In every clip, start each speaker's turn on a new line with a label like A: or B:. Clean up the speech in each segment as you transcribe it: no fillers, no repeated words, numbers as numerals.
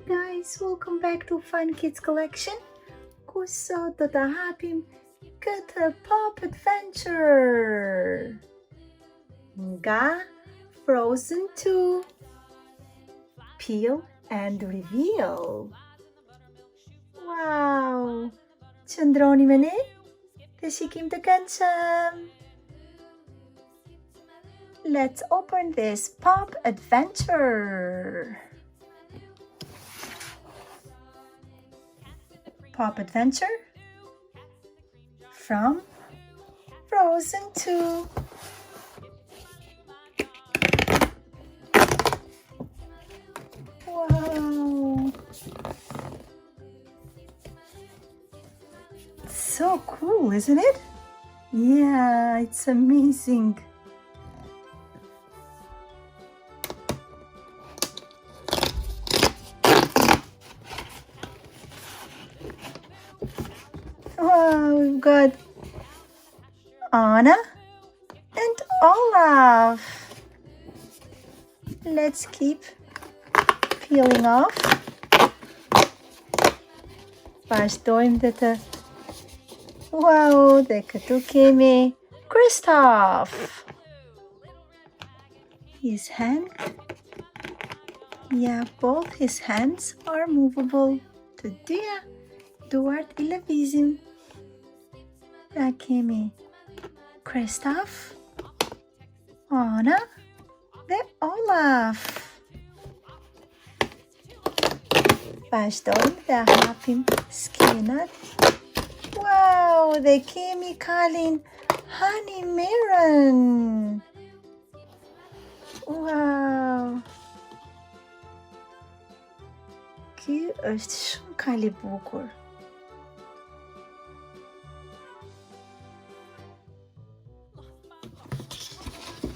A: guys, welcome back to Fun Kids Collection. Ku sot do ta hapim këtë pop adventure nga Frozen 2, Peel and Reveal. Wow! Qëndroni me ne të shikim të kendshem. Let's open this pop adventure. Pop adventure from Frozen 2. Wow! So cool, isn't it? Yeah, it's amazing. Wow, we've got Anna and Olaf. Let's keep peeling off. Vazhdojmë dhe të... Wow, dhe këtu kemi Kristoff. His hand... Yeah, both his hands are movable. Të dyja duart I lëvizim. Pra kemi Kristoff, Anna dhe Olaf. Vazhdojmë dhe hapim skenat. Wow, dhe kemi kalin Honey Mirren. Wow. Ky është shumë kali bukur.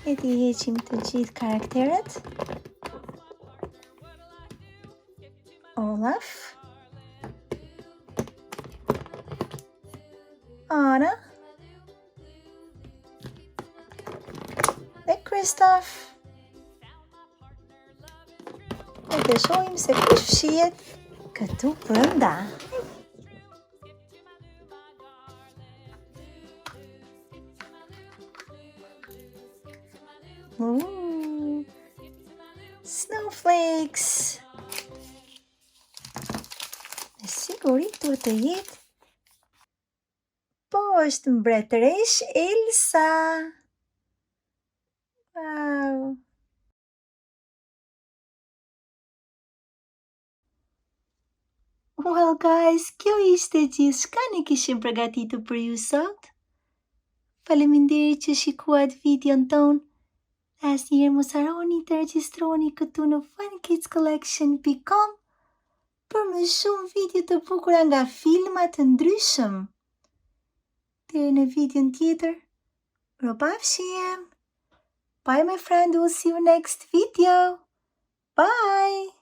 A: E t'i heqim të gjithë karakteret. Olaf, Anna dhe Kristoff. E të shohim se kush fshihet këtu brenda. Ooh, snowflakes. Me siguri duhet të jetë. Po është mbretëresh Elsa. Wow. Well guys, kjo ishte gjithçka ne kishim përgatitur për ju sot. Faleminderit që shikuat videon ton. Asnjëherë mos harroni të regjistroni këtu në funkidscollection.com për më shumë video të bukura nga filma të ndryshëm. Deri në videon tjetër, robafshim. Bye my friend, we'll see you next video. Bye!